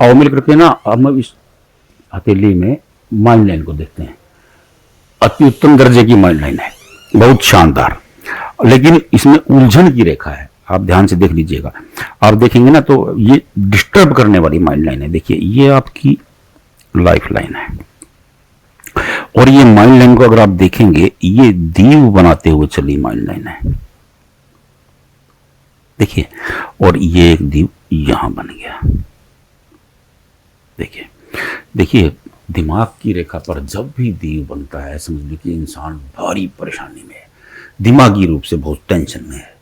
आओ मिल करके ना हम इस हथेली में माइंड लाइन को देखते हैं। अति उत्तम दर्जे की माइंड लाइन है, बहुत शानदार, लेकिन इसमें उलझन की रेखा है। आप ध्यान से देख लीजिएगा, आप देखेंगे ना तो ये डिस्टर्ब करने वाली माइंड लाइन है। देखिए ये आपकी लाइफ लाइन है, और ये माइंड लाइन को अगर आप देखेंगे ये दीव बनाते हुए चली माइंड लाइन है। देखिए, और ये एक दीव यहां बन गया। देखिए देखिए, दिमाग की रेखा पर जब भी दीव बनता है समझ लीजिए कि इंसान भारी परेशानी में है, दिमागी रूप से बहुत टेंशन में है।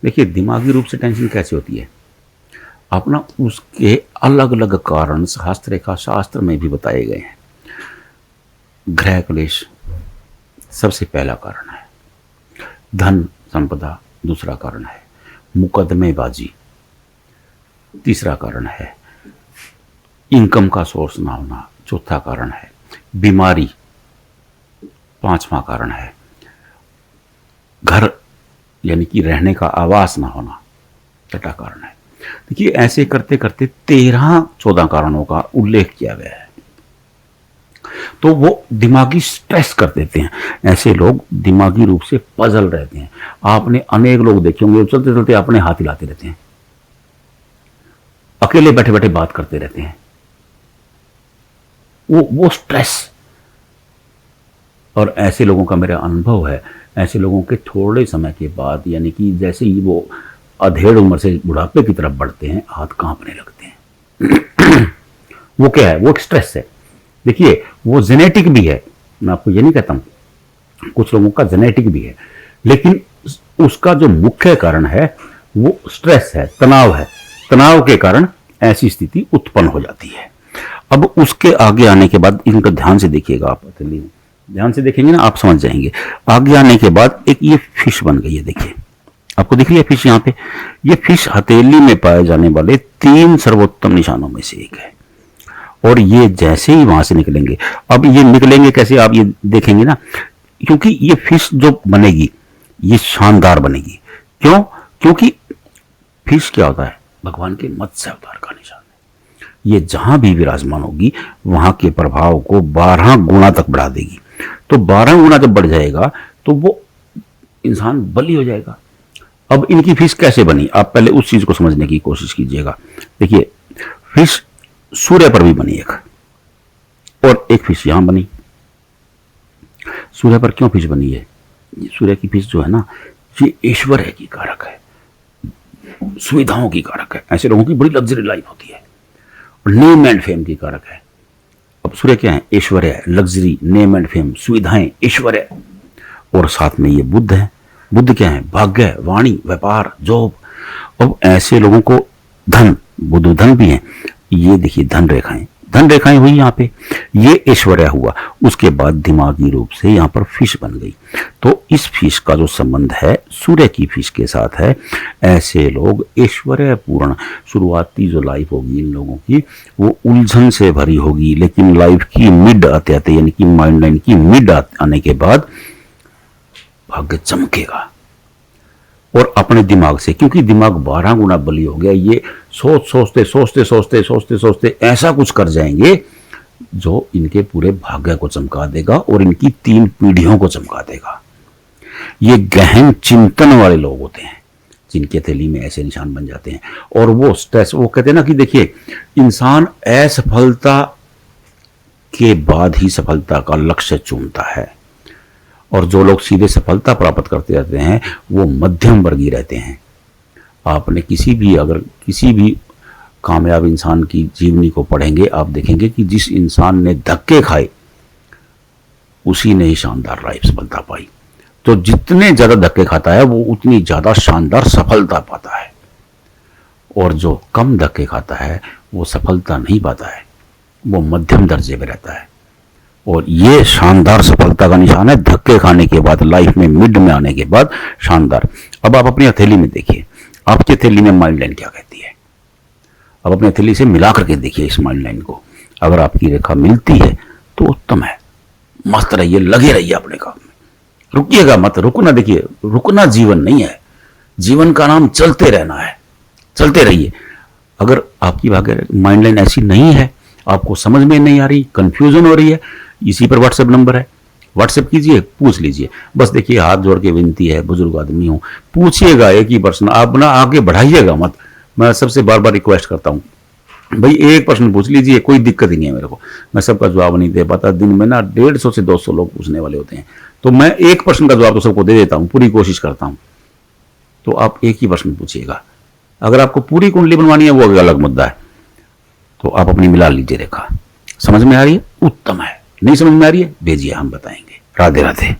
देखिए दिमागी रूप से टेंशन कैसे होती है, अपना उसके अलग अलग कारण हस्तरेखा शास्त्र में भी बताए गए हैं। ग्रह क्लेश सबसे पहला कारण है, धन संपदा दूसरा कारण है, मुकदमेबाजी तीसरा कारण है, इनकम का सोर्स ना होना चौथा कारण है, बीमारी पांचवा कारण है, घर यानी कि रहने का आवास ना होना छठा कारण है। देखिए ऐसे करते करते 13-14 कारणों का उल्लेख किया गया है। तो वो दिमागी स्ट्रेस कर देते हैं, ऐसे लोग दिमागी रूप से पजल रहते हैं। आपने अनेक लोग देखे होंगे चलते चलते अपने हाथ हिलाते रहते हैं, अकेले बैठे बैठे बात करते रहते हैं, वो स्ट्रेस। और ऐसे लोगों का मेरा अनुभव है, ऐसे लोगों के थोड़े समय के बाद यानी कि जैसे ही वो अधेड़ उम्र से बुढ़ापे की तरफ बढ़ते हैं हाथ कांपने लगते हैं। वो क्या है, वो एक स्ट्रेस है। देखिए वो जेनेटिक भी है, मैं आपको ये नहीं कहता हूं, कुछ लोगों का जेनेटिक भी है, लेकिन उसका जो मुख्य कारण है वो स्ट्रेस है, तनाव है। तनाव के कारण ऐसी स्थिति उत्पन्न हो जाती है। अब उसके आगे आने के बाद इनका ध्यान से देखिएगा, आप ध्यान से देखेंगे ना आप समझ जाएंगे। आगे आने के बाद एक ये फिश बन गई है, देखिए आपको दिख रही है फिश यहाँ पे। ये फिश हथेली में पाए जाने वाले 3 सर्वोत्तम निशानों में से एक है, और ये जैसे ही वहां से निकलेंगे, अब ये निकलेंगे कैसे आप ये देखेंगे ना, क्योंकि ये फिश जो बनेगी ये शानदार बनेगी। क्यों? क्योंकि फिश क्या होता है, भगवान के मत्स्य अवतार का निशान है। ये जहां भी विराजमान होगी वहां के प्रभाव को 12 गुना तक बढ़ा देगी। तो 12 गुना जब बढ़ जाएगा तो वो इंसान बली हो जाएगा। अब इनकी फिश कैसे बनी, आप पहले उस चीज को समझने की कोशिश कीजिएगा। देखिए फिश सूर्य पर भी बनी एक, और एक फिश यहां बनी। सूर्य पर क्यों फिश बनी है? सूर्य की फिश जो है ना, ये ऐश्वर्य की कारक है, सुविधाओं की कारक है। ऐसे लोगों की बड़ी लग्जरी लाइफ होती है, और नेम एंड फेम की कारक है। अब सूर्य क्या है? ऐश्वर्य, लग्जरी, नेम एंड फेम, सुविधाएं, ऐश्वर्य, और साथ में ये बुध है। बुध क्या है? भाग्य, वाणी, व्यापार, जॉब। अब ऐसे लोगों को धन, बुध धन भी है। ये देखिए धन रेखाएं हुई यहाँ पे, ये ऐश्वर्य हुआ। उसके बाद दिमागी रूप से यहाँ पर फिश बन गई। तो इस फिश का जो संबंध है सूर्य की फिश के साथ है। ऐसे लोग ऐश्वर्य पूर्ण, शुरुआती जो लाइफ होगी इन लोगों की वो उलझन से भरी होगी, लेकिन लाइफ की मिड आते आते यानी कि माइंड लाइन की मिड आने के बाद भाग्य चमकेगा। और अपने दिमाग से, क्योंकि दिमाग 12 गुना बली हो गया, ये सोचते ऐसा कुछ कर जाएंगे जो इनके पूरे भाग्य को चमका देगा और इनकी 3 पीढ़ियों को चमका देगा। ये गहन चिंतन वाले लोग होते हैं जिनके हथेली में ऐसे निशान बन जाते हैं। और वो स्ट्रेस, वो कहते हैं ना कि देखिए इंसान असफलता के बाद ही सफलता का लक्ष्य चुनता है, और जो लोग सीधे सफलता प्राप्त करते रहते हैं वो मध्यम वर्गीय रहते हैं। आपने अगर किसी भी कामयाब इंसान की जीवनी को पढ़ेंगे, आप देखेंगे कि जिस इंसान ने धक्के खाए उसी ने ही शानदार लाइफ सफलता पाई। तो जितने ज्यादा धक्के खाता है वो उतनी ज्यादा शानदार सफलता पाता है, और जो कम धक्के खाता है वो सफलता नहीं पाता है, वो मध्यम दर्जे में रहता है। और ये शानदार सफलता का निशान है, धक्के खाने के बाद, लाइफ में मिड में आने के बाद शानदार। अब आप अपनी हथेली में देखिए, आपकी हथेली में माइंड लाइन क्या कहती है। अब अपनी हथेली से मिला करके देखिए इस माइंड लाइन को। अगर आपकी रेखा मिलती है तो उत्तम है, मस्त रहिए, लगे रहिए अपने काम में, रुकिएगा मत। रुकना, देखिए रुकना जीवन नहीं है, जीवन का नाम चलते रहना है। चलते रहिए। अगर आपकी माइंड लाइन ऐसी नहीं है, आपको समझ में नहीं आ रही, कंफ्यूजन हो रही है, इसी पर व्हाट्सएप नंबर है, व्हाट्सएप कीजिए, पूछ लीजिए। बस देखिए, हाथ जोड़ के विनती है, बुजुर्ग आदमी हूं, पूछिएगा एक ही प्रश्न, आप ना आगे बढ़ाइएगा मत। मैं सबसे बार बार रिक्वेस्ट करता हूं, भाई एक प्रश्न पूछ लीजिए, कोई दिक्कत ही नहीं है मेरे को। मैं सबका जवाब नहीं दे पाता, दिन में ना 150 से 200 लोग पूछने वाले होते हैं, तो मैं एक प्रश्न का जवाब तो सबको दे देता हूं, पूरी कोशिश करता हूं। तो आप एक ही प्रश्न पूछिएगा। अगर आपको पूरी कुंडली बनवानी है, वो अलग मुद्दा है, तो आप अपनी मिला लीजिए रेखा। समझ में आ रही है? उत्तम है। नहीं समझ में आ रही है, भेजिए, हम बताएंगे। राधे राधे।